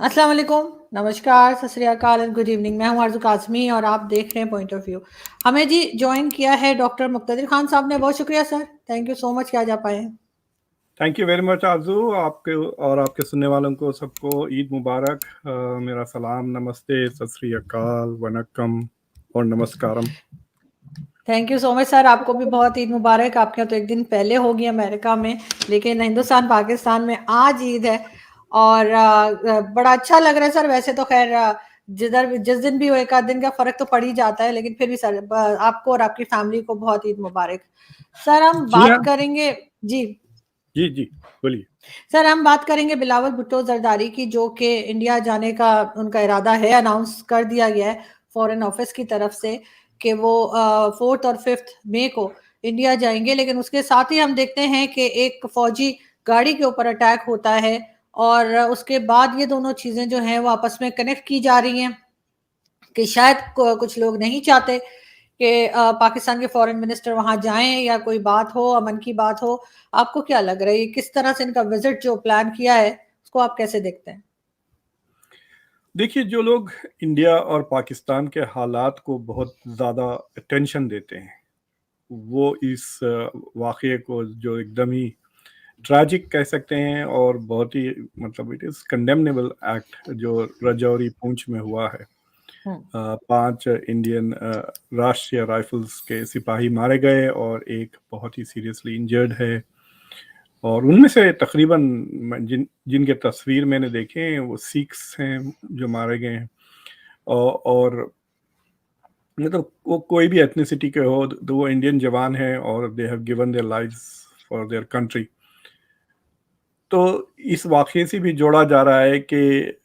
अस्सलाम वालेकुम, नमस्कार, सत श्री अकाल एंड गुड इवनिंग। मैं हूं आरज़ू काज़मी और आप देख रहे हैं पॉइंट ऑफ व्यू। हमें जी जॉइन किया है डॉक्टर मुक्तदिर खान साहब ने। बहुत शुक्रिया sir, thank you so much कि आज आप आए हैं। थैंक यू वेरी मच आरजू। आपके और आपके सुनने वालों को सबको ईद मुबारक। मेरा सलाम, नमस्ते, सत श्री अकाल, वनक्कम और नमस्कारम। Thank you so much sir, आपको भी बहुत ईद मुबारक। आपके यहाँ तो एक दिन पहले होगी अमेरिका में, लेकिन हिंदुस्तान पाकिस्तान में आज ईद है और बड़ा अच्छा लग रहा है सर। वैसे तो खैर जिस दिन भी हो एक आध दिन का फर्क तो पड़ ही जाता है, लेकिन फिर भी सर आपको और आपकी फैमिली को बहुत ईद मुबारक। सर हम जी हाँ। बात करेंगे जी जी जी, बोलिए। सर, हम बात करेंगे बिलावल भुट्टो जरदारी की, जो कि इंडिया जाने का उनका इरादा है, अनाउंस कर दिया गया है फॉरेन ऑफिस की तरफ से कि वो 4 और 5 मई को इंडिया जाएंगे। लेकिन उसके साथ ही हम देखते हैं कि एक फौजी गाड़ी के ऊपर अटैक होता है और उसके बाद ये दोनों चीज़ें जो हैं वो आपस में कनेक्ट की जा रही हैं कि शायद कुछ लोग नहीं चाहते कि पाकिस्तान के फॉरेन मिनिस्टर वहां जाएं या कोई बात हो, अमन की बात हो। आपको क्या लग रहा है किस तरह से इनका विजिट जो प्लान किया है उसको आप कैसे देखते हैं? देखिए, जो लोग इंडिया और पाकिस्तान के हालात को बहुत ज़्यादा अटेंशन देते हैं, वो इस वाक़ये को जो एकदम ही ट्रैजिक कह सकते हैं और बहुत ही मतलब इट इज़ कंडेमनेबल एक्ट जो रजौरी पूंछ में हुआ है। हम्म। 5 इंडियन राष्ट्रीय राइफल्स के सिपाही मारे गए और एक बहुत ही सीरियसली इंजर्ड है। और उनमें से तकरीबन जिनके तस्वीर मैंने देखे हैं वो सिख्स हैं जो मारे गए हैं। और मतलब वो कोई भी एथनिसिटी के हो तो वो इंडियन जवान है और they have given their lives for their country. तो इस वाक़ये से भी जोड़ा जा रहा है कि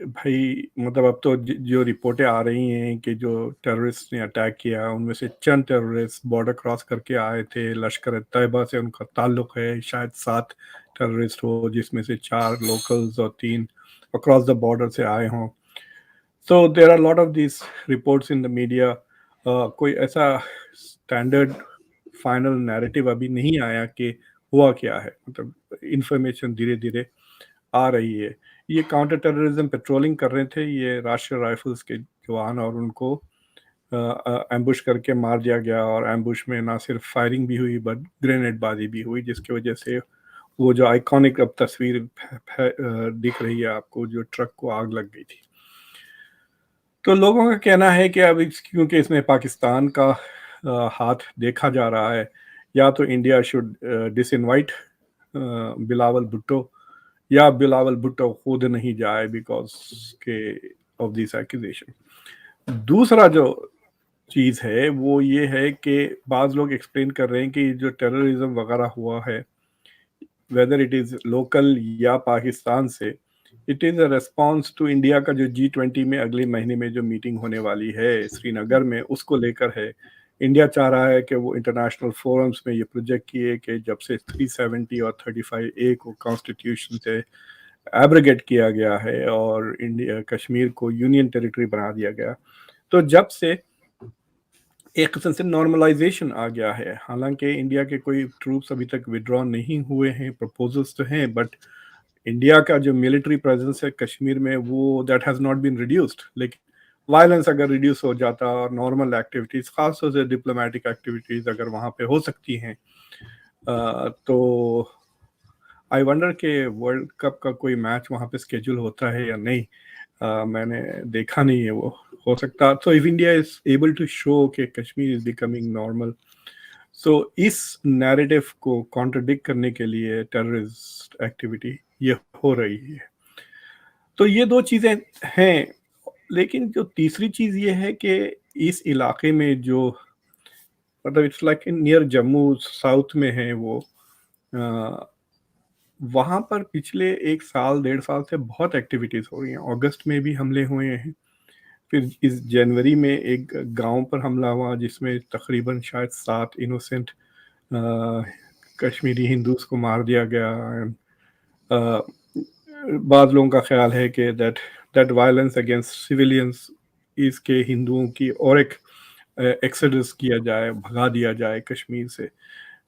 भाई मतलब अब तो जो रिपोर्टें आ रही हैं कि जो टेररिस्ट ने अटैक किया उनमें से चंद टेररिस्ट बॉर्डर क्रॉस करके आए थे, लश्कर तैयबा से उनका ताल्लुक़ है, शायद 7 टेररिस्ट हो जिसमें से 4 लोकल्स और 3 अक्रॉस द बॉर्डर से आए हों। So there are lot of this reports in the media. कोई ऐसा स्टैंडर्ड फाइनल नैरेटिव अभी नहीं आया कि हुआ क्या है। मतलब इंफॉर्मेशन धीरे धीरे आ रही है। ये काउंटर टेररिज्म पेट्रोलिंग कर रहे थे ये राष्ट्रीय राइफल्स के जवान और उनको एम्बुश करके मार दिया गया। और एम्बुश में ना सिर्फ फायरिंग भी हुई बट ग्रेनेड बाजी भी हुई, जिसकी वजह से वो जो आइकॉनिक अब तस्वीर दिख रही है आपको, जो ट्रक को आग लग गई थी। तो लोगों का कहना है कि अब क्योंकि इसमें पाकिस्तान का हाथ देखा जा रहा है, या तो इंडिया शुड डिसइनवाइट बिलावल भुट्टो या बिलावल भुट्टो खुद नहीं जाए बिकॉज के ऑफ दिस एक्यूजेशन। दूसरा जो चीज़ है वो ये है कि बाज़ लोग एक्सप्लेन कर रहे हैं कि जो टेररिज्म वगैरह हुआ है, वेदर इट इज़ लोकल या पाकिस्तान से, it is a response to India का जो G20 में अगले महीने में जो मीटिंग होने वाली है श्रीनगर में, उसको लेकर है। इंडिया चाह रहा है कि वो इंटरनेशनल फोरम्स में ये प्रोजेक्ट किए कि जब से 370 और 35A को कॉन्स्टिट्यूशन से एब्रोगेट किया गया है और इंडिया कश्मीर को यूनियन टेरिटरी बना दिया गया, तो जब से एक किस्म से नॉर्मलाइजेशन आ गया है। हालांकि इंडिया के कोई ट्रूप्स अभी तक विड्रॉ नहीं हुए हैं, प्रपोजल्स तो हैं, बट इंडिया का जो मिलिट्री प्रेजेंस है कश्मीर में वो that has not been reduced. लेकिन वायलेंस अगर रिड्यूस हो जाता और नॉर्मल एक्टिविटीज़, खासतौर से डिप्लोमेटिक एक्टिविटीज़ अगर वहाँ पे हो सकती हैं, तो आई वंडर के वर्ल्ड कप का कोई मैच वहाँ पे स्केड्यूल होता है या नहीं। मैंने देखा नहीं है वो, हो सकता। So if India is able to show कि Kashmir is becoming normal, so इस नैरेटिव को कॉन्ट्रडिक्ट करने के लिए टेररिस्ट एक्टिविटी ये हो रही है। तो ये दो चीज़ें हैं। लेकिन जो तीसरी चीज़ ये है कि इस इलाके में जो मतलब it's like in near Jammu south में है वो, वहाँ पर पिछले 1 साल 1.5 साल से बहुत एक्टिविटीज़ हो रही हैं। अगस्त में भी हमले हुए हैं, फिर इस जनवरी में एक गांव पर हमला हुआ जिसमें तकरीबन शायद 7 इनोसेंट कश्मीरी हिंदूज को मार दिया गया। बाद लोगों का ख्याल है कि that that violence against civilians इसके हिंदुओं की और एक एक्सोडस किया जाए, भगा दिया जाए कश्मीर से।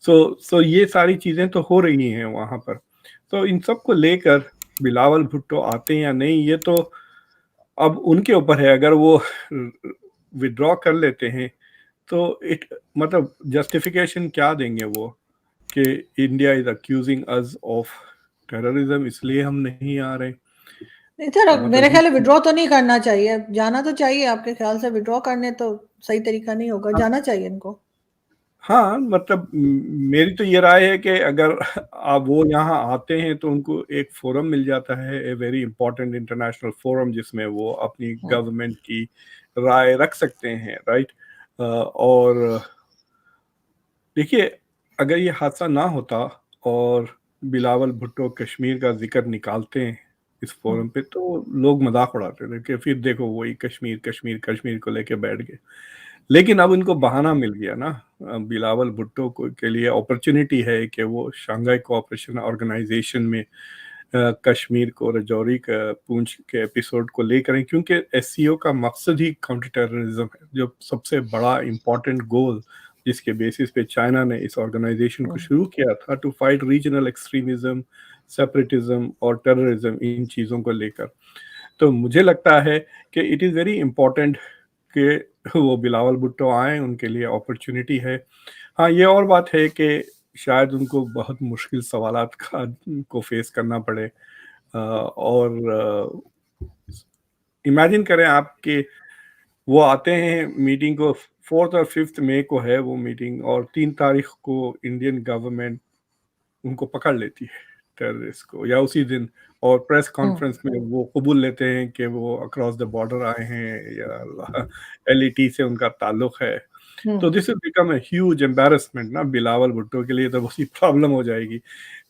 सो ये सारी चीज़ें तो हो रही हैं वहाँ पर। तो इन सब को लेकर बिलावल भुट्टो आते हैं या नहीं, ये तो अब उनके ऊपर है, अगर वो विड्रॉ कर लेते हैं तो इट मतलब जस्टिफिकेशन क्या देंगे वो कि India is accusing us of terrorism, इसलिए हम नहीं आ रहे। नहीं सर, मतलब मेरे ख्याल है ये विड्रॉ तो नहीं करना चाहिए, जाना तो चाहिए। आपके ख्याल से विड्रॉ करने तो सही तरीका नहीं होगा, जाना चाहिए इनको। हाँ, मतलब मेरी तो ये राय है कि अगर आप वो यहाँ आते हैं तो उनको एक फोरम मिल जाता है, a very important international forum, जिसमें वो अपनी हम्म, गवर्नमेंट की राय रख सकते हैं, राइट। और देखिए, अगर ये हादसा ना होता और बिलावल भुट्टो कश्मीर का जिक्र निकालते हैं इस हम्म, फोरम पे, तो लोग मजाक उड़ाते थे कि फिर देखो वही कश्मीर कश्मीर कश्मीर को लेके बैठ गए। लेकिन अब इनको बहाना मिल गया ना, बिलावल भुट्टो को के लिए अपॉर्चुनिटी है कि वो शंघाई कोऑपरेशन ऑर्गेनाइजेशन में कश्मीर को, रजौरी का, पूंछ के एपिसोड को लेकर हैं, क्योंकि एससीओ का मकसद ही काउंटर टेररिज्म है, जो सबसे बड़ा इम्पोर्टेंट गोल जिसके बेसिस पे चाइना ने इस ऑर्गेनाइजेशन को हम्म, शुरू किया था, to fight regional extremism, separatism और टेररिज्म, इन चीज़ों को लेकर। तो मुझे लगता है कि इट इज़ वेरी इम्पोर्टेंट कि वो बिलावल भुट्टो आए, उनके लिए अपॉर्चुनिटी है। हाँ, ये और बात है कि शायद उनको बहुत मुश्किल सवालात का को फेस करना पड़े। और इमेजिन करें आप कि वो आते हैं मीटिंग को, 4 और 5 मई को है वो मीटिंग, और 3 तारीख को इंडियन गवर्नमेंट उनको पकड़ लेती है, टेररिस्ट को, या उसी दिन, और प्रेस हम्म, कॉन्फ्रेंस में वो कबूल लेते हैं कि वो अक्रॉस द बॉर्डर आए हैं या एलईटी से उनका ताल्लुक है। तो hmm, this will become a huge embarrassment ना बिलावल भुट्टो के लिए, तो वही प्रॉब्लम हो जाएगी।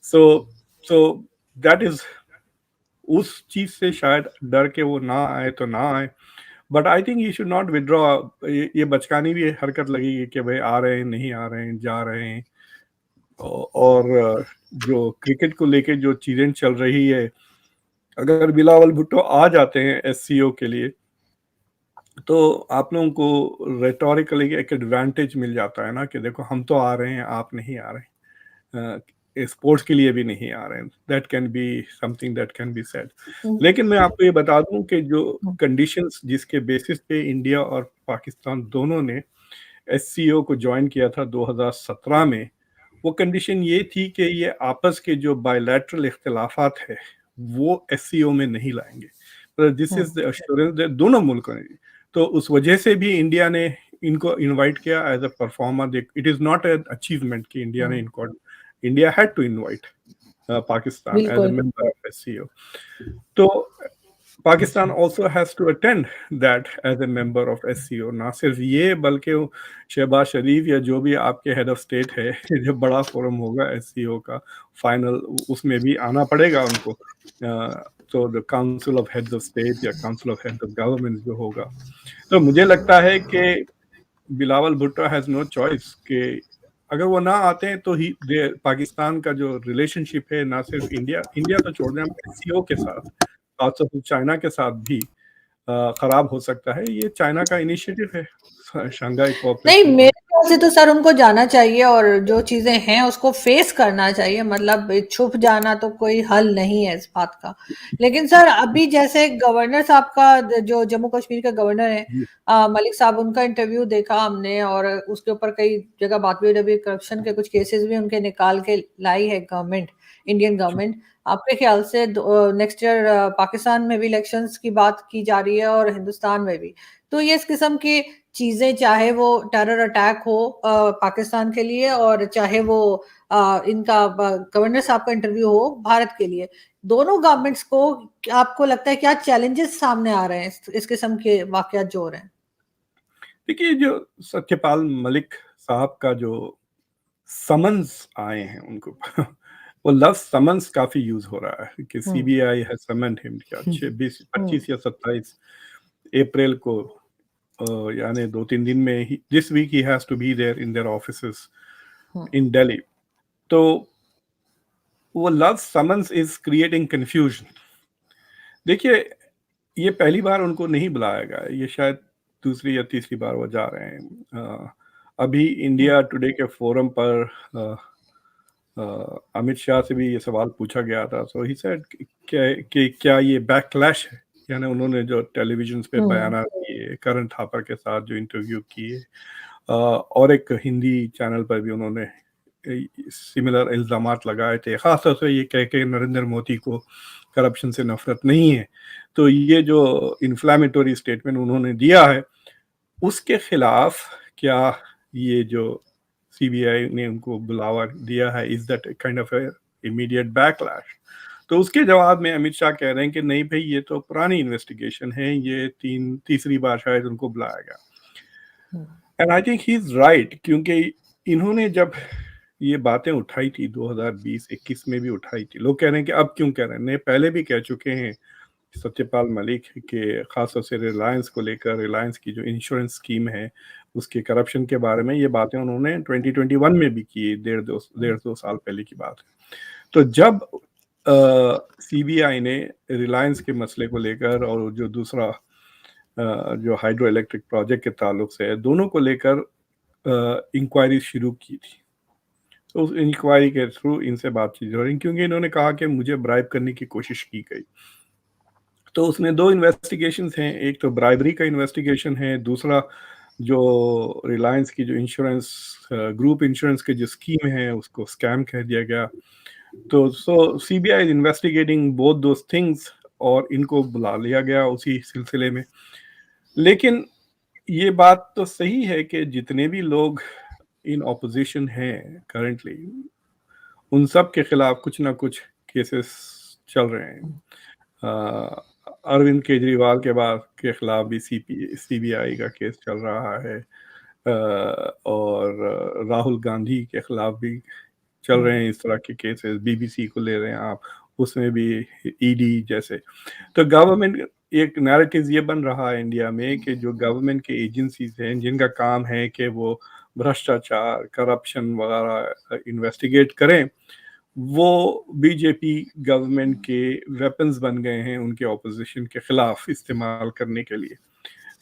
सो सो दैट इज, उस चीज से शायद डर के वो ना आए तो ना आए। But I think you should not withdraw. ये बचकानी भी हरकत लगेगी कि भाई आ रहे हैं, नहीं आ रहे हैं, जा रहे हैं। और जो क्रिकेट को लेके जो चीजें चल रही है, अगर बिलावल भुट्टो आ जाते हैं एससीओ के लिए, तो आप लोगों को रेटोरिकली एक एडवांटेज मिल जाता है ना, कि देखो हम तो आ रहे हैं, आप नहीं आ रहे, स्पोर्ट्स के लिए भी नहीं आ रहे हैं। That can be something that can be said. Hmm, लेकिन मैं आपको ये बता दूं कि जो हम्म, कंडीशंस जिसके बेसिस पे इंडिया और पाकिस्तान दोनों ने एससीओ को ज्वाइन किया था 2017 में, वो कंडीशन ये थी कि ये आपस के जो बायलैटरल इख्तिलाफात है वो एससीओ में नहीं लाएंगे। तो दिस इज द एश्योरेंस दोनों मुल्कों ने। तो उस वजह से भी इंडिया ने इनको इनवाइट किया as a performer. It is not an achievement कि इंडिया ने हम्म, इनको, India had to invite Pakistan as a बिल्कुल। Member of SCO. तो Pakistan also has to attend that as a member of SCO. ना सिर्फ ये, बल्कि शहबाज शरीफ या जो भी आपके हेड ऑफ स्टेट है, जब बड़ा फोरम होगा एससीओ का फाइनल, उसमें भी आना पड़ेगा उनको। तो the council of heads of state या council of heads of government जो होगा, तो मुझे लगता है कि Bilawal Bhutto has no choice कि अगर वो ना आते हैं तो ही पाकिस्तान का जो रिलेशनशिप है, ना सिर्फ इंडिया इंडिया तो छोड़ दें, हम एससीओ के साथ, खासतौर से चाइना के साथ भी खराब हो सकता है। ये चाइना का इनिशिएटिव है, शंघाई नहीं, कोऑपरेशन मेरे और ख्याल से तो सर उनको जाना चाहिए और जो चीजें हैं उसको फेस करना चाहिए। मतलब छुप जाना तो कोई हल नहीं है इस बात का। लेकिन सर अभी जैसे गवर्नर साहब का, जो जम्मू कश्मीर के गवर्नर है मलिक साहब, उनका इंटरव्यू देखा हमने और उसके ऊपर कई जगह बात भी हुई। अभी करप्शन के कुछ केसेस भी उनके निकाल के लाई है गवर्नमेंट, इंडियन गवर्नमेंट। आपके ख्याल से नेक्स्ट ईयर पाकिस्तान में भी इलेक्शंस की बात की जा रही है और हिंदुस्तान में भी, तो ये इस किस्म की चीजें, चाहे वो टेरर अटैक हो पाकिस्तान के लिए, और चाहे वो इनका गवर्नर साहब का इंटरव्यू हो भारत के लिए, दोनों गवर्नमेंट्स को आपको लगता है क्या चैलेंजेस सामने आ रहे हैं इस किस्म के वाकयात जो हो रहे हैं? देखिए, जो सत्यपाल मलिक साहब का जो समन्स आए हैं उनको, वो लफ्ज समन्स काफी यूज हो रहा है कि हम्म, सीबीआई हैज समन्ड हिम, क्या 26 हम्म, 25 या 27 अप्रैल को, यानी 2-3 दिन में ही, दिस वीक ही has to be there in their offices hmm, in Delhi. तो वो लफ्ज समन्स इज क्रिएटिंग कंफ्यूजन। देखिए, ये पहली बार उनको नहीं बुलाया गया है, ये शायद दूसरी या तीसरी बार वो जा रहे हैं। अभी हम्म, इंडिया टुडे के फोरम पर अमित शाह से भी ये सवाल पूछा गया था। सो ही सेड क्या ये बैकलैश है यानी उन्होंने जो टेलीविजन पे बयान दिए, करण थापर के साथ जो इंटरव्यू किए, और एक हिंदी चैनल पर भी उन्होंने सिमिलर इल्ज़ामात लगाए थे, ख़ासतौर से ये कह के नरेंद्र मोदी को करप्शन से नफरत नहीं है। तो ये जो इन्फ्लेमेटरी स्टेटमेंट उन्होंने दिया है, उसके खिलाफ क्या ये जो सीबीआई ने उनको बुलावा दिया है, is that kind of immediate backlash? तो उसके जवाब में अमित शाह कह रहे हैं कि नहीं भाई, ये तो पुरानी इन्वेस्टिगेशन है, ये तीसरी बार शायद उनको बुलाया गया। And I think he is right, क्योंकि इन्होंने जब ये बातें उठाई थी 2020-21 में भी उठाई थी, लोग कह रहे हैं कि अब क्यों कह रहे हैं, नहीं पहले भी कह चुके हैं सत्यपाल मलिक के, खासतौर से रिलायंस को लेकर, रिलायंस की जो इंश्योरेंस स्कीम है उसके करप्शन के बारे में, ये बातें उन्होंने 2021 में भी की, डेढ़ दो साल पहले की बात है। तो जब सीबीआई ने रिलायंस के मसले को लेकर और जो दूसरा जो हाइड्रो इलेक्ट्रिक प्रोजेक्ट के ताल्लुक से है, दोनों को लेकर इंक्वायरी शुरू की थी, तो उस इंक्वायरी के थ्रू इनसे बातचीत हो रही, क्योंकि इन्होंने कहा कि मुझे ब्राइब करने की कोशिश की गई। तो उसमें दो इन्वेस्टिगेशंस हैं, एक तो ब्राइबरी का इन्वेस्टिगेशन है, दूसरा जो रिलायंस की जो इंश्योरेंस ग्रुप इंश्योरेंस की जो स्कीम है उसको स्कैम कह दिया गया। तो so CBI is investigating both those things, और इनको बुला लिया गया उसी सिलसिले में। लेकिन ये बात तो सही है कि जितने भी लोग इन ऑपोजिशन हैं करंटली, उन सब के खिलाफ कुछ ना कुछ केसेस चल रहे हैं। अरविंद केजरीवाल के खिलाफ भी सीबीआई का केस चल रहा है, और राहुल गांधी के खिलाफ भी चल रहे हैं इस तरह के केसेस, बीबीसी को ले रहे हैं आप, उसमें भी ईडी जैसे। तो गवर्नमेंट, एक नैरेटिव ये बन रहा है इंडिया में कि जो गवर्नमेंट के एजेंसीज हैं जिनका काम है कि वो भ्रष्टाचार, करप्शन वगैरह इन्वेस्टिगेट करें, वो बीजेपी गवर्नमेंट के वेपन्स बन गए हैं उनके ऑपोजिशन के खिलाफ इस्तेमाल करने के लिए।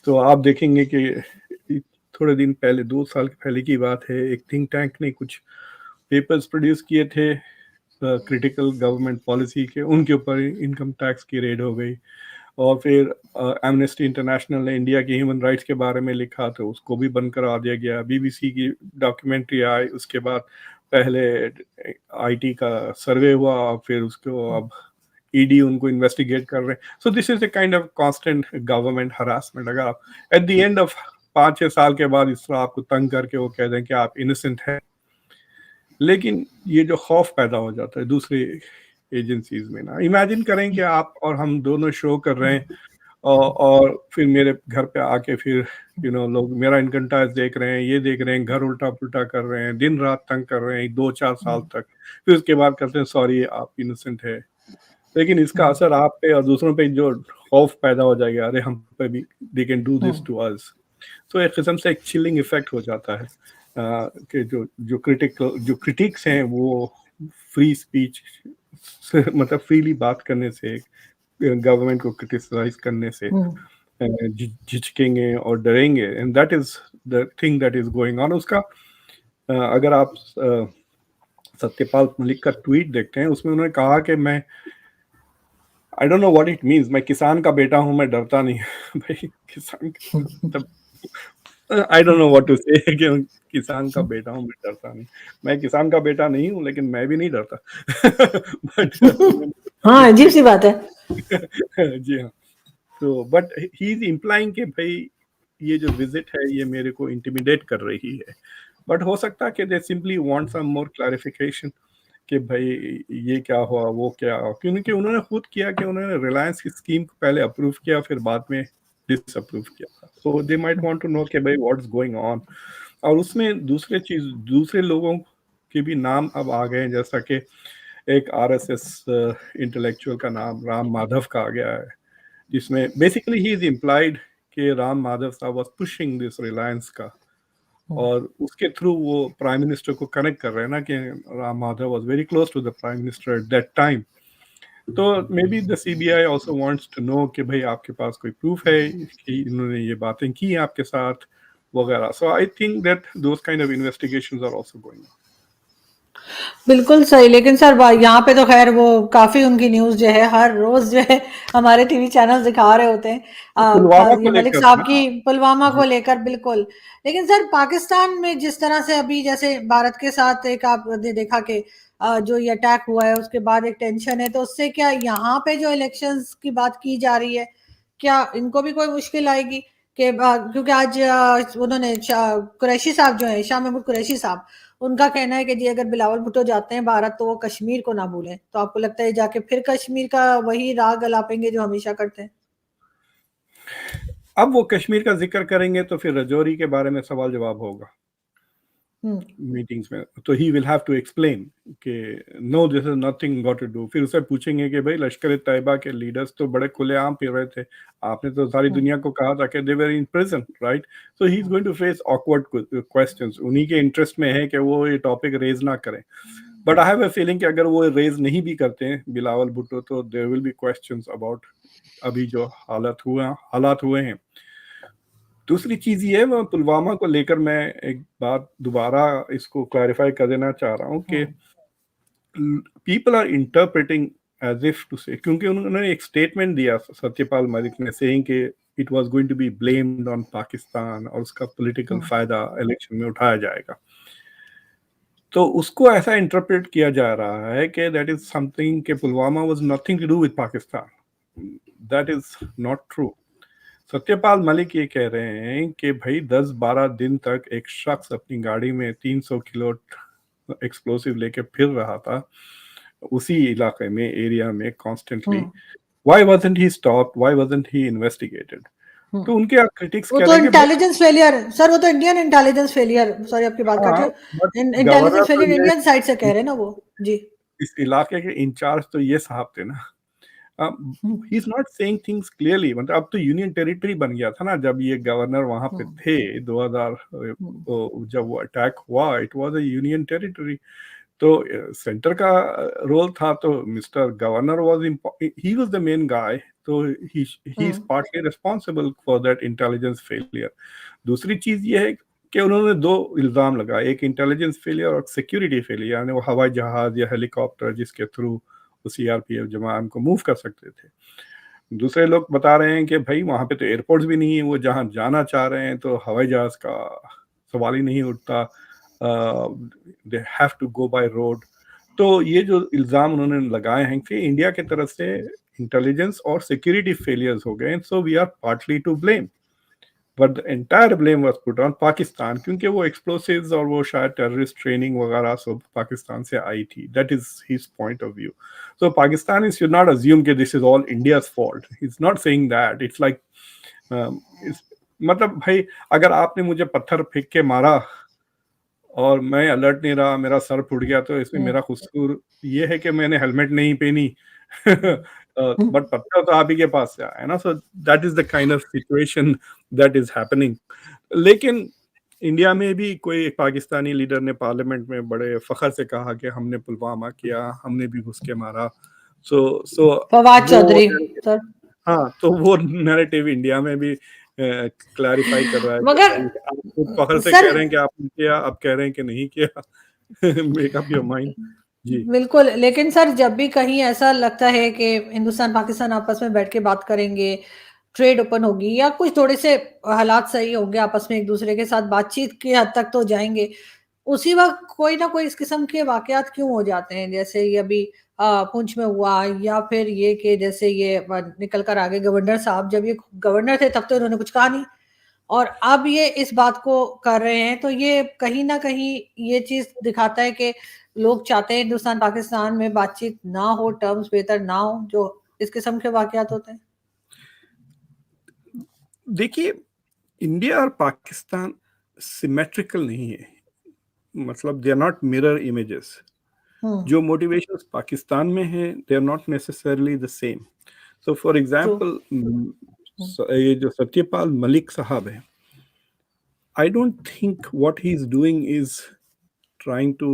तो आप देखेंगे कि थोड़े दिन पहले, 2 साल पहले की बात है, एक थिंक टैंक ने कुछ पेपर्स प्रोड्यूस किए थे क्रिटिकल गवर्नमेंट पॉलिसी के, उनके ऊपर इनकम टैक्स की रेड हो गई। और फिर एमनेस्टी इंटरनेशनल ने इंडिया की ह्यूमन राइट्स के बारे में लिखा, तो उसको भी बंद करा दिया गया। बीबीसी की डॉक्यूमेंट्री आई, उसके बाद पहले आईटी का सर्वे हुआ, फिर उसको अब ईडी उनको इन्वेस्टिगेट कर रहे हैं। So this is a kind of constant government harassment. अगर आप एट द एंड ऑफ 5-6 साल के बाद इस तरह आपको तंग करके वो कह दें कि आप इनोसेंट हैं, लेकिन ये जो खौफ पैदा हो जाता है दूसरी एजेंसीज में ना, इमेजिन करें कि आप और हम दोनों शो कर रहे हैं, और फिर मेरे घर पे आके फिर लोग मेरा इनकम टैक्स देख रहे हैं, ये देख रहे हैं, घर उल्टा पुल्टा कर रहे हैं, दिन रात तंग कर रहे हैं 2-4 साल तक, फिर उसके बाद कहते हैं सॉरी आप इनोसेंट है। लेकिन इसका असर आप पे और दूसरों पे जो खौफ पैदा हो जाएगा, अरे हम पे भी they can do this to us. तो एक किस्म से एक चिलिंग इफेक्ट हो जाता है कि जो क्रिटिक्स हैं वो फ्री स्पीच मतलब फ्रीली बात करने से, गवर्नमेंट को क्रिटिसाइज करने से झिझकेंगे और डरेंगे, and that is the thing that is going on. उसका अगर आप सत्यपाल मलिक का ट्वीट देखते हैं, उसमें उन्होंने कहा कि मैं आई don't know what it means, मैं किसान का बेटा हूं, मैं डरता नहीं। भाई किसान I don't know what to say कि किसान का बेटा हूं, मैं डरता नहीं। मैं किसान का बेटा नहीं हूं, लेकिन मैं भी नहीं डरता। बट हाँ, अजीब सी बात है। जी हाँ। तो बट ही इज इम्प्लाइंग कि भाई ये जो विजिट है ये मेरे को इंटिमिडेट कर रही है। बट हो सकता है कि they simply want some more clarification कि भाई ये क्या हुआ, वो क्या, क्योंकि उन्होंने खुद किया कि उन्होंने रिलायंस की स्कीम को पहले अप्रूव किया, फिर बाद में डिसअप्रूव किया। So they might want to know कि भाई व्हाट्स गोइंग ऑन। और उसमें दूसरे लोगों के भी नाम अब आ गए हैं, जैसा कि एक आरएसएस इंटेलेक्चुअल का नाम राम माधव का आ गया है, जिसमें बेसिकली ही इज इम्प्लाइड कि राम माधव साहब वाज पुशिंग दिस रिलायंस का, और उसके थ्रू वो प्राइम मिनिस्टर को कनेक्ट कर रहे हैं ना कि Ram Madhav was very close to the prime minister at that time. तो maybe the CBI also wants to know कि भाई आपके पास कोई प्रूफ है कि इन्होंने ये बातें की आपके साथ वगैरह। So I think that those kind of investigations are also going on. बिल्कुल सही, लेकिन सर यहाँ पे तो खैर वो काफी उनकी न्यूज जो है हर रोज जो है हमारे टीवी चैनल दिखा रहे होते हैं, पुलवामा ये को मलिक लेकर साहब ना। की पुलवामा को जी। लेकर बिल्कुल। लेकिन सर पाकिस्तान में जिस तरह से अभी जैसे भारत के साथ एक आपने देखा कि जो ये अटैक हुआ है उसके बाद एक टेंशन है, तो उससे क्या यहाँ पे जो इलेक्शंस की बात की जा रही है, क्या इनको भी कोई मुश्किल आएगी कि क्योंकि आज उन्होंने कुरैशी साहब जो है, शाह महमूद कुरैशी साहब, उनका कहना है कि जी अगर बिलावल भुट्टो जाते हैं भारत तो वो कश्मीर को ना भूलें, तो आपको लगता है जाके फिर कश्मीर का वही राग अलापेंगे जो हमेशा करते हैं? अब वो कश्मीर का जिक्र करेंगे तो फिर रजौरी के बारे में सवाल जवाब होगा हम्म। मीटिंग्स में, तो he will have to explain कि no this is nothing got to do. फिर उसे पूछेंगे कि भाई लश्कर तैयबा के लीडर्स तो बड़े खुलेआम फिर रहे थे, आपने तो सारी हम्म। दुनिया को कहा था कि they were in prison, right? So he is going to face awkward questions. उन्हीं के इंटरेस्ट में है कि वो ये टॉपिक रेज ना करें, but I have a feeling कि अगर वो रेज नहीं भी करते हैं बिलावल भुट्टो, तो there will be questions about अभी जो हालात हुए हैं। दूसरी चीज ये है, मैं पुलवामा को लेकर मैं एक बात दोबारा इसको क्लैरिफाई कर देना चाह रहा हूँ कि hmm. People are interpreting as if to say, क्योंकि उन्होंने एक स्टेटमेंट दिया सत्यपाल मलिक ने, सेइंग कि it was going to be blamed on Pakistan और उसका पॉलिटिकल हम्म। फायदा इलेक्शन में उठाया जाएगा। तो उसको ऐसा इंटरप्रेट किया जा रहा है कि दैट इज समथिंग कि Pulwama was nothing to do with Pakistan. That is not true. Satyapal Malik ये कह रहे हैं कि भाई 10-12 दिन तक एक शख्स अपनी गाड़ी में 300 किलो एक्सप्लोसिव लेके फिर रहा था उसी इलाके में, एरिया में constantly. Hmm. Why wasn't he stopped, why wasn't he investigated? Hmm. तो उनके क्रिटिक्स वो कह तो रहे हैं कि भाई इंटेलिजेंस फेलियर सर, वो तो इंडियन इंटेलिजेंस फेलियर, सॉरी आपकी बात काट हाँ, रही बट हूँ, गवर्नर इंटेलिजेंस तो फेलियर ये इंडियन साइड से कह रहे हैं ना वो। जी। इस इलाके के इंचार्ज तो ये साहब थे ना। Hmm. He is not saying things clearly, मतलब अब तो यूनियन टेरिटरी बन गया था ना जब ये गवर्नर वहां पे हम्म। थे 2000, हम्म। जब वो अटैक हुआ, it was a union territory. तो सेंटर का रोल था, तो mister governor was he was the main guy, तो he is hmm. Partly responsible for that intelligence failure. दूसरी चीज ये है कि उन्होंने दो इल्जाम लगाए, एक इंटेलिजेंस फेलियर और सिक्योरिटी फेलियर, यानी वो हवाई जहाज या हेलीकॉप्टर जिसके थ्रू वो सीआरपीएफ जवान को मूव कर सकते थे। दूसरे लोग बता रहे हैं कि भाई वहां पे तो एयरपोर्ट्स भी नहीं है, वो जहां जाना चाह रहे हैं तो हवाई जहाज का सवाल ही नहीं उठता, they have to go by road. तो ये जो इल्जाम उन्होंने लगाए हैं कि इंडिया की तरफ से इंटेलिजेंस और सिक्योरिटी फेलियर्स हो गए, so we are partly to blame, but the entire blame was put on Pakistan, क्योंकि वो एक्सप्लोसिव्स और वो शायद टेररिस्ट ट्रेनिंग वगैरह सब पाकिस्तान से आई थी। That is his point of view. So Pakistan should not assume कि this is all India's fault, he is not saying that. It's like मतलब भाई अगर आपने मुझे पत्थर फेंक के मारा और मैं अलर्ट नहीं रहा, मेरा सर फूट गया, तो इसमें हम्म। मेरा कसूर ये है कि मैंने हेलमेट नहीं पहनी हम्म। बट पत्थर तो आप ही के पास से आया ना। So that is the kind of situation that is happening. लेकिन इंडिया में भी कोई एक पाकिस्तानी लीडर ने पार्लियामेंट में बड़े फखर से कहा कि हमने पुलवामा किया, हमने भी घुस के मारा। सो फवाद वो, चौधरी सर। हाँ, तो वो नैरेटिव इंडिया में भी क्लैरिफाई कर रहा है कि मगर भाई आप खुद फखर से कह सर रहे हैं कि आपने किया, अब कह रहे हैं कि नहीं किया। Make up your mind. जी। बिल्कुल, लेकिन सर जब भी कहीं ऐसा लगता है कि हिंदुस्तान पाकिस्तान आपस में बैठ के बात करेंगे, ट्रेड ओपन होगी या कुछ थोड़े से हालात सही होंगे आपस में, एक दूसरे के साथ बातचीत की हद तक तो जाएंगे, उसी वक्त कोई ना कोई इस किस्म के वाकयात क्यों हो जाते हैं, जैसे ये अभी पुंछ में हुआ, या फिर ये कि जैसे ये निकल कर आगे गवर्नर साहब, जब ये गवर्नर थे तब तो इन्होंने कुछ कहा नहीं, और अब ये इस बात को कर रहे हैं, तो ये कहीं ना कहीं ये चीज दिखाता है कि लोग चाहते हैं हिंदुस्तान पाकिस्तान में बातचीत ना हो, टर्म्स बेहतर ना हो, जो इस किस्म के वाकयात होते हैं। देखिए, इंडिया और पाकिस्तान सिमेट्रिकल नहीं है, मतलब they are not mirror images. Hmm. जो मोटिवेशंस पाकिस्तान में है they are not necessarily the same. So for true. Example, ये जो सत्यपाल मलिक साहब है, I don't think what he is doing is trying to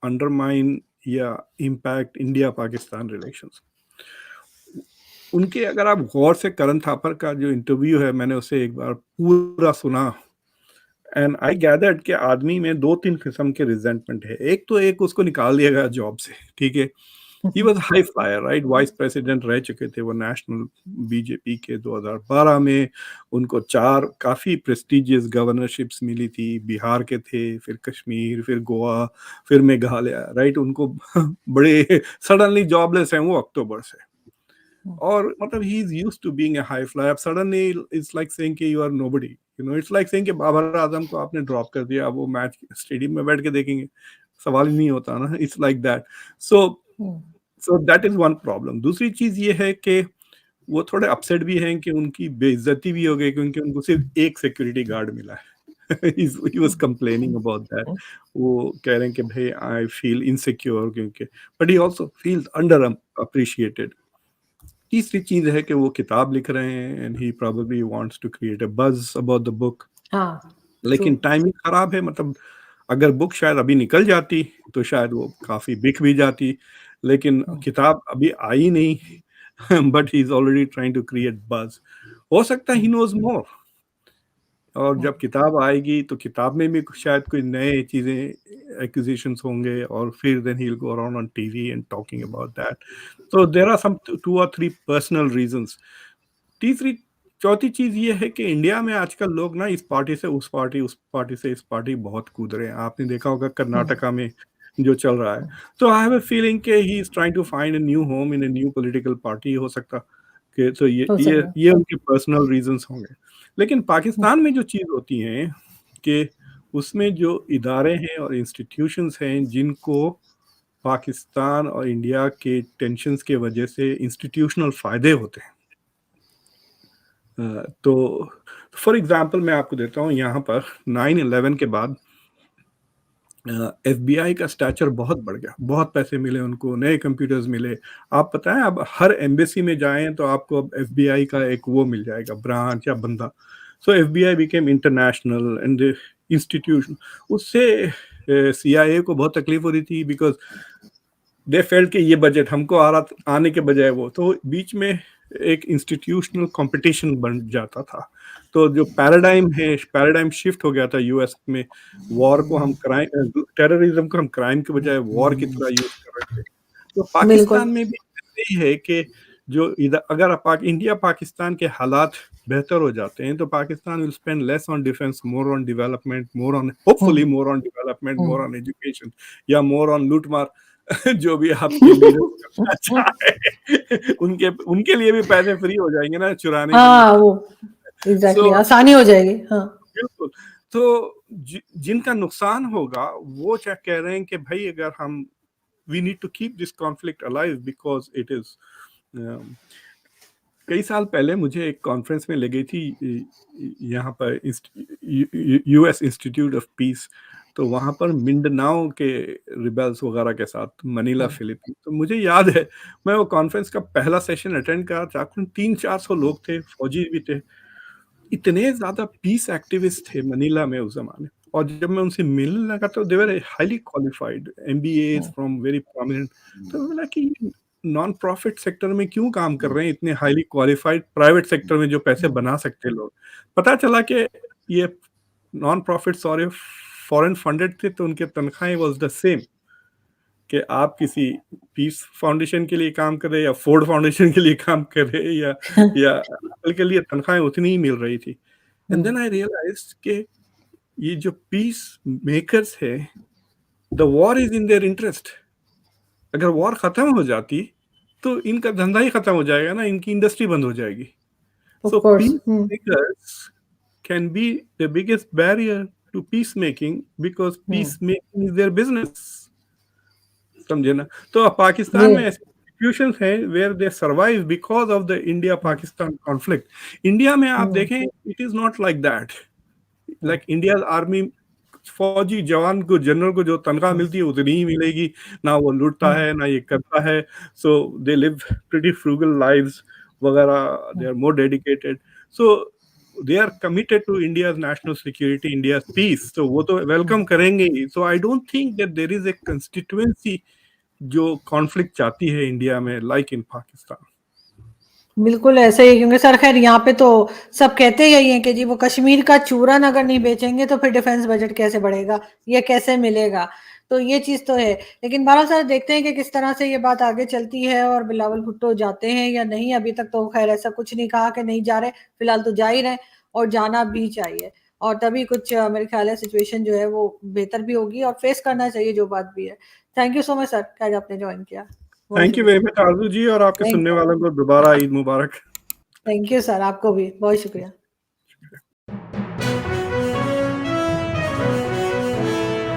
undermine या impact इंडिया पाकिस्तान रिलेशंस। उनके अगर आप गौर से करण थापर का जो इंटरव्यू है, मैंने उसे एक बार पूरा सुना, एंड आई गैदर्ड कि आदमी में 2-3 किस्म के रिजेंटमेंट है। एक उसको निकाल दिया गया जॉब से, ठीक है? He was high flyer, right? Vice president रह चुके थे वो नेशनल बीजेपी के 2012 में। उनको 4 काफी प्रेस्टिजियस गवर्नरशिप्स मिली थी। बिहार के थे, फिर कश्मीर, फिर गोवा, फिर मेघालय, राइट? उनको बड़े सडनली जॉबलेस हैं वो अक्टूबर से। और मतलब he is used to being a high flyer. Suddenly it's like saying कि you are nobody, you know, it's like saying कि बाबर आजम को आपने ड्रॉप कर दिया, अब वो मैच स्टेडियम में बैठ के देखेंगे, सवाल ही नहीं होता ना। It's like that. So that is one problem. दूसरी चीज ये है कि वो थोड़े अपसेट भी हैं कि उनकी बेइज्जती भी हो गई क्योंकि उनको सिर्फ एक सिक्योरिटी गार्ड मिला है। he was complaining about that। वो कह रहे हैं कि भाई आई फील इनसिक्योर क्योंकि, but he also feels under appreciated. तीसरी चीज है कि वो किताब लिख रहे हैं and he probably wants to create a buzz about the book. हाँ, लेकिन टाइमिंग खराब है। मतलब अगर बुक शायद अभी निकल जाती तो शायद वो काफी बिक भी जाती, लेकिन किताब अभी आई नहीं। But he is already trying to create buzz. हो सकता है ही नोज मोर, और जब किताब आएगी तो किताब में भी शायद कोई नए चीजें एक्विजिशंस होंगे, और फिर then he will go around on TV and talking about that. तो there are some 2 or 3 personal reasons. तीसरी चौथी चीज ये है कि इंडिया में आजकल लोग ना इस पार्टी से उस पार्टी, उस पार्टी से इस पार्टी बहुत कूद रहे हैं। आपने देखा होगा कर्नाटका में जो चल रहा है। तो आई हैव अ फीलिंग कि he is trying to find a new home in a new political party. हो सकता कि तो ये हो ये सकता ये उनके पर्सनल रीजंस होंगे। लेकिन पाकिस्तान में जो चीज होती है कि उसमें जो इदारे हैं और इंस्टीट्यूशंस हैं जिनको पाकिस्तान और इंडिया के टेंशन्स के वजह से इंस्टीट्यूशनल फायदे होते हैं। तो फॉर एग्जांपल मैं आपको देता हूँ, यहाँ पर 9/11 के बाद FBI का स्टैचर बहुत बढ़ गया, बहुत पैसे मिले उनको, नए कंप्यूटर्स मिले। आप पता है अब हर एम्बेसी में जाएं तो आपको अब FBI का एक वो मिल जाएगा, ब्रांच या बंदा। सो FBI became international and institution. उससे CIA को बहुत तकलीफ हो रही थी बिकॉज दे फेल्ट कि ये बजट हमको आ रहा, आने के बजाय वो, तो बीच में एक इंस्टीट्यूशनल कंपटीशन बन जाता था। तो जो पैराडाइम शिफ्ट हो गया था यूएस में। वॉर को हम क्राइम, टेररिज्म को हम क्राइम के बजाय वॉर की तरह यूज कर रहे थे। तो बिल्कुल। पाकिस्तान में भी यही है कि जो इधर अगर इंडिया पाकिस्तान के हालात बेहतर हो जाते हैं तो Pakistan will spend less on defence, more on development, more on, hopefully more on development, more on education, या मोर ऑन लूटमार। जो भी आपके लीडर करना चाहे, उनके उनके लिए भी पैसे फ्री हो जाएंगे ना चुराने के लिए। हाँ, वो एग्जैक्टली सो आसानी हो जाएगी। हाँ, बिल्कुल। तो जिनका नुकसान होगा वो चाहे कह रहे हैं कि भाई अगर हम we need to keep this conflict alive because it is. कई साल पहले मुझे एक कॉन्फ्रेंस में लगी थी यहाँ पर US इंस्टीट्यूट ऑफ पीस। तो वहाँ पर मिंडनाओ के रिबेल्स वगैरह के साथ मनीला फिलीपींस। तो मुझे याद है मैं वो कॉन्फ्रेंस का पहला सेशन अटेंड करा, तकरीबन 300-400 लोग थे, फौजी भी थे। इतने ज्यादा पीस एक्टिविस्ट थे मनीला में उस जमाने। और जब मैं उनसे मिलने लगा तो they were highly qualified MBAs from very prominent. तो बोला कि नॉन प्रॉफिट सेक्टर में क्यों काम कर रहे हैं इतने हाईली क्वालिफाइड, प्राइवेट सेक्टर में जो पैसे बना सकते लोग। पता चला कि ये non profit sorry foreign funded थे, तो उनके तनख्वाहें वाज द सेम कि आप किसी पीस फाउंडेशन के लिए काम कर रहे या फोर्ड फाउंडेशन के लिए काम कर रहे या एप्पल के लिए, तनख्वाहें उतनी ही मिल रही थी। एंड देन आई रियलाइज्ड कि ये जो पीस मेकर्स है, the war is in their interest. अगर वॉर खत्म हो जाती तो इनका धंधा ही खत्म हो जाएगा ना, इनकी इंडस्ट्री बंद हो जाएगी। Of so course. Peace makers can be the biggest barrier to peace making because peace making is their business. समझे ना? तो पाकिस्तान जी। में ऐसे इंस्टीट्यूशंस हैं where they survive because of the India Pakistan conflict. India में आप देखें it is not like that. Like India army फौजी जवान को, जनरल को जो तनख्वाह मिलती है उतनी ही मिलेगी, ना वो लूटता है ना ये करता है। So they live pretty frugal lives वगैरह, they are more dedicated. So they are committed to India's national security, India's peace. तो वो तो वेलकम करेंगे ही। So I don't think that there is a constituency जो कॉन्फ्लिक्ट चाहती है India में लाइक इन पाकिस्तान। बिल्कुल ऐसे ही, क्योंकि सर खैर यहाँ पे तो सब कहते यही हैं कि जी वो कश्मीर का चूरन अगर नहीं बेचेंगे तो फिर डिफेंस बजट कैसे बढ़ेगा, ये कैसे मिलेगा। तो ये चीज तो है, लेकिन बहरहाल सर देखते हैं कि किस तरह से ये बात आगे चलती है और बिलावल भुट्टो जाते हैं या नहीं। अभी तक तो खैर ऐसा कुछ नहीं कहा कि नहीं जा रहे, फिलहाल तो जा ही रहे और जाना भी चाहिए। और तभी कुछ मेरे ख्याल है सिचुएशन जो है वो बेहतर भी होगी और फेस करना चाहिए जो बात भी है। Thank you so much sir कि आज आपने ज्वाइन किया, बहुत थैंक यू शुक्रिया। वेरी मच आरजू जी, और आपके थैंक सुनने वालों को दोबारा ईद मुबारक। थैंक यू सर, आपको भी बहुत शुक्रिया।